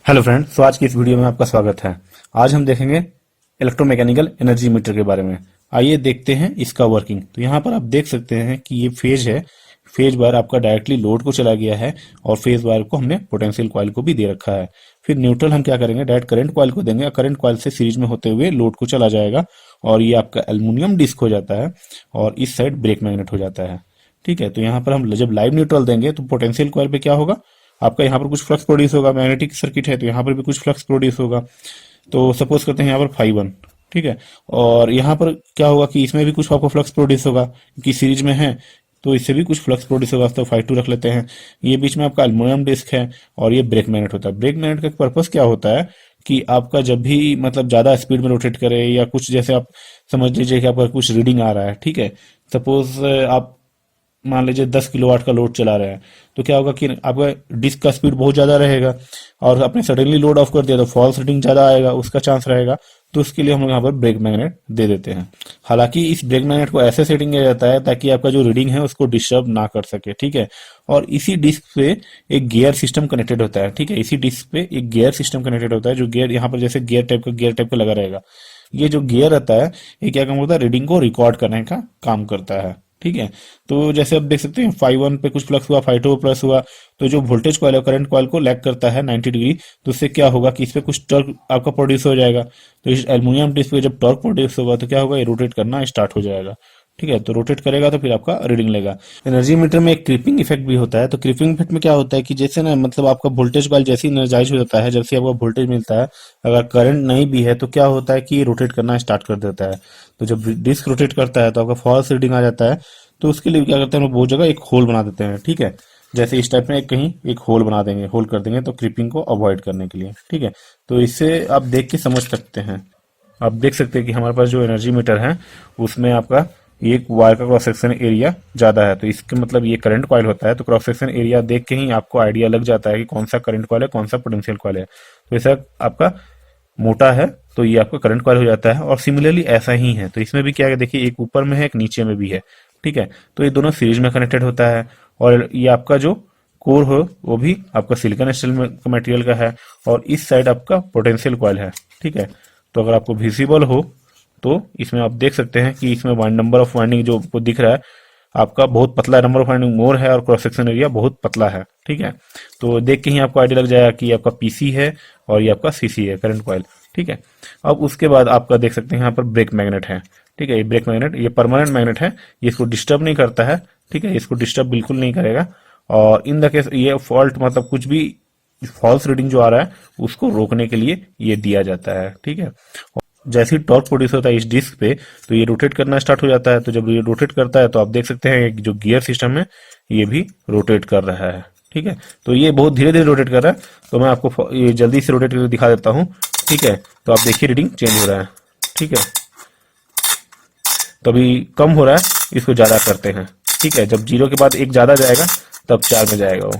Hello friends, तो आज की इस वीडियो में आपका स्वागत है। आज हम देखेंगे इलेक्ट्रोमैकेनिकल एनर्जी मीटर के बारे में। आइए देखते हैं इसका वर्किंग। तो यहाँ पर आप देख सकते हैं कि ये फेज है। फेज बार आपका डायरेक्टली लोड को चला गया है और फेज बार को हमने पोटेंशियल कॉइल को भी दे रखा है। फिर न्यूट्रल हम क्या करेंगे, डायरेक्ट करंट कॉइल को देंगे और करंट कॉइल से सीरीज में होते हुए लोड को चला जाएगा और ये आपका एल्युमिनियम डिस्क हो जाता है और इस साइड ब्रेक मैग्नेट हो जाता है। ठीक है, तो यहाँ पर हम जब लाइव न्यूट्रल देंगे तो पोटेंशियल कॉइल पे क्या होगा, आपका यहाँ पर कुछ फ्लक्स प्रोड्यूस होगा। मैग्नेटिक सर्किट है तो यहाँ पर भी कुछ फ्लक्स प्रोड्यूस होगा। तो सपोज करते हैं यहाँ पर फाई 1। ठीक है, और यहाँ पर क्या होगा कि इसमें भी कुछ आपको फ्लक्स प्रोड्यूस होगा क्योंकि सीरीज में है, तो इससे भी कुछ फ्लक्स प्रोड्यूस होगा। तो फाई 2 रख लेते हैं। ये बीच में आपका एल्युमिनियम डिस्क है और ये ब्रेक मैग्नेट होता है। ब्रेक मैग्नेट का पर्पस क्या होता है कि आपका जब भी मतलब ज्यादा स्पीड में रोटेट करे या कुछ, जैसे आप समझ लीजिए कि आपका कुछ रीडिंग आ रहा है। ठीक है, सपोज आप मान लीजिए 10 किलोवाट का लोड चला रहे हैं, तो क्या होगा कि आपका डिस्क का स्पीड बहुत ज्यादा रहेगा और आपने सडनली लोड ऑफ कर दिया तो फॉल्स रीडिंग ज्यादा आएगा, उसका चांस रहेगा। तो उसके लिए हम लोग यहाँ पर ब्रेक मैग्नेट दे देते हैं। हालांकि इस ब्रेक मैग्नेट को ऐसे सेटिंग किया जाता है ताकि आपका जो रीडिंग है उसको डिस्टर्ब ना कर सके। ठीक है, और इसी डिस्क पे एक गियर सिस्टम कनेक्टेड होता है। ठीक है, इसी डिस्क पे एक गियर सिस्टम कनेक्टेड होता है, जो गियर यहाँ पर जैसे गियर टाइप का लगा रहेगा। ये जो गियर रहता है ये क्या काम करता है, रीडिंग को रिकॉर्ड करने का काम करता है। ठीक है, तो जैसे आप देख सकते हैं फाई 1 पे कुछ फ्लक्स हुआ, फाई 2 प्लस हुआ, तो जो वोल्टेज कॉइल है करंट कॉइल को लैग करता है 90 डिग्री। तो उससे क्या होगा कि इस पे कुछ टॉर्क आपका प्रोड्यूस हो जाएगा। तो इस एल्युमिनियम डिस्क पे जब टॉर्क प्रोड्यूस होगा तो क्या होगा, ये रोटेट करना स्टार्ट हो जाएगा। ठीक है, तो रोटेट करेगा तो फिर आपका रीडिंग लेगा। एनर्जी मीटर में एक क्रीपिंग इफेक्ट भी होता है। तो क्रीपिंग इफेक्ट में क्या होता है कि जैसे ना मतलब आपका वोल्टेज कॉइल जैसे एनर्जाइज हो जाता है, जैसे आपका वोल्टेज मिलता है, अगर करंट नहीं भी है तो क्या होता है कि रोटेट करना स्टार्ट कर देता है। तो जब डिस्क रोटेट करता है तो आपका फॉल्स रीडिंग आ जाता है। तो उसके लिए क्या करते हैं, हम बहुत जगह एक होल बना देते हैं। ठीक है, जैसे इस टाइप में कहीं एक होल बना देंगे, होल कर देंगे तो क्रीपिंग को अवॉइड करने के लिए। ठीक है, तो इससे आप देख के समझ सकते हैं। आप देख सकते हैं कि हमारे पास जो एनर्जी मीटर है उसमें आपका एक वायर का क्रॉस सेक्शन एरिया ज्यादा है, तो इसके मतलब ये करंट कॉइल होता है। तो क्रॉस सेक्शन एरिया देख के ही आपको आइडिया लग जाता है कि कौन सा करंट कॉइल है, कौन सा पोटेंशियल कॉइल है। तो ऐसा आपका मोटा है तो ये आपका करंट कॉइल हो जाता है। और सिमिलरली ऐसा ही है, तो इसमें भी क्या है, देखिए एक ऊपर में है एक नीचे में भी है। ठीक है, तो ये दोनों सीरीज में कनेक्टेड होता है और ये आपका जो कोर हो वो भी आपका सिलिकॉन स्टील का मटेरियल का है और इस साइड आपका पोटेंशियल कॉइल है। ठीक है, तो अगर आपको विजिबल हो तो इसमें आप देख सकते हैं कि इसमें नंबर ऑफ वाइंडिंग जो आपको दिख रहा है आपका बहुत पतला है, नंबर ऑफ वाइंडिंग मोर है और क्रॉस सेक्शन एरिया बहुत पतला है। ठीक है, तो देख के ही आपको आइडिया लग जाएगा कि आपका पीसी है और ये आपका सीसी है, करंट कॉइल। ठीक है, अब उसके बाद आपका देख सकते हैं यहाँ पर ब्रेक मैग्नेट है। ठीक है, ये ब्रेक मैग्नेट ये परमानेंट मैग्नेट है, ये इसको डिस्टर्ब नहीं करता है। ठीक है, इसको डिस्टर्ब बिल्कुल नहीं करेगा और इन द केस ये फॉल्ट मतलब कुछ भी फॉल्स रीडिंग जो आ रहा है उसको रोकने के लिए ये दिया जाता है। ठीक है, जैसे ही टॉर्क प्रोड्यूस होता है इस डिस्क पे तो ये रोटेट करना स्टार्ट हो जाता है। तो जब ये रोटेट करता है तो आप देख सकते हैं जो गियर सिस्टम है ये भी रोटेट कर रहा है। ठीक है, तो ये बहुत धीरे धीरे रोटेट कर रहा है, तो मैं आपको ये जल्दी से रोटेट करके दिखा देता हूँ। ठीक है, तो आप देखिए रीडिंग चेंज हो रहा है। ठीक है, तो अभी कम हो रहा है, इसको ज्यादा करते हैं। ठीक है, जब 0 के बाद 1 ज्यादा जाएगा तब 4 में जाएगा वो।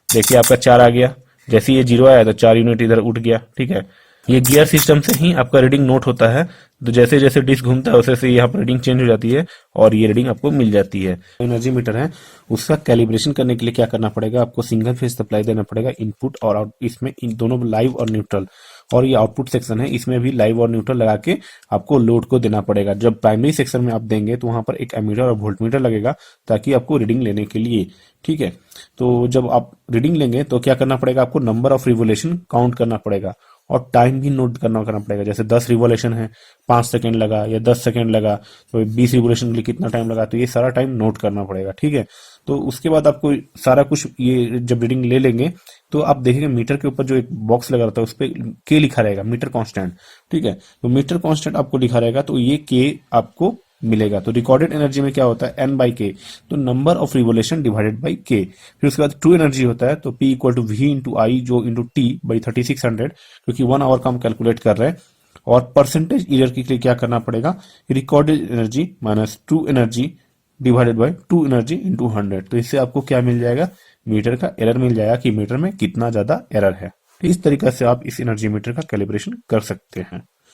देखिए आपका 4 आ गया, जैसे ये 0 आया तो 4 यूनिट इधर उठ गया। ठीक है, ये गियर सिस्टम से ही आपका रीडिंग नोट होता है। तो जैसे जैसे डिस्क घूमता है वैसे वैसे यहाँ पर रीडिंग चेंज हो जाती है और ये रीडिंग आपको मिल जाती है। एनर्जी मीटर है उसका कैलिब्रेशन करने के लिए क्या करना पड़ेगा, आपको सिंगल फेज सप्लाई देना पड़ेगा, इनपुट और आउट, इसमें इन दोनों लाइव और न्यूट्रल। और ये आउटपुट सेक्शन है, इसमें भी लाइव और न्यूट्रल लगा के आपको लोड को देना पड़ेगा। जब प्राइमरी सेक्शन में आप देंगे तो वहां पर एक एमीटर और वोल्ट मीटर लगेगा ताकि आपको रीडिंग लेने के लिए। ठीक है, तो जब आप रीडिंग लेंगे तो क्या करना पड़ेगा, आपको नंबर ऑफ रिवोल्यूशन काउंट करना पड़ेगा और टाइम भी नोट करना पड़ेगा। जैसे 10 रिवोल्यूशन है 5 सेकंड लगा या 10 सेकंड लगा, तो 20 रिवोल्यूशन के लिए कितना टाइम लगा, तो ये सारा टाइम नोट करना पड़ेगा। ठीक है, तो उसके बाद आपको सारा कुछ ये जब रीडिंग ले लेंगे तो आप देखेंगे मीटर के ऊपर जो एक बॉक्स लगा रहता है उस पर के लिखा रहेगा, मीटर कांस्टेंट। ठीक है, तो मीटर कांस्टेंट आपको लिखा रहेगा तो ये के आपको मिलेगा। तो रिकॉर्डेड एनर्जी में क्या होता है, एन बाई के, तो number of revolution divided by K. फिर उसके बाद ट्रू एनर्जी होता है तो P equal to V into I जो इंटू टी बाई 3600, क्योंकि 1 आवर का हम कैलकुलेट कर रहे हैं। और परसेंटेज एरर के लिए क्या करना पड़ेगा, recorded energy minus true energy divided by true energy into 100। तो इससे आपको क्या मिल जाएगा, मीटर का एरर मिल जाएगा कि मीटर में कितना ज्यादा एरर है। इस तरीके से आप इस एनर्जी मीटर का कैलिब्रेशन कर सकते हैं।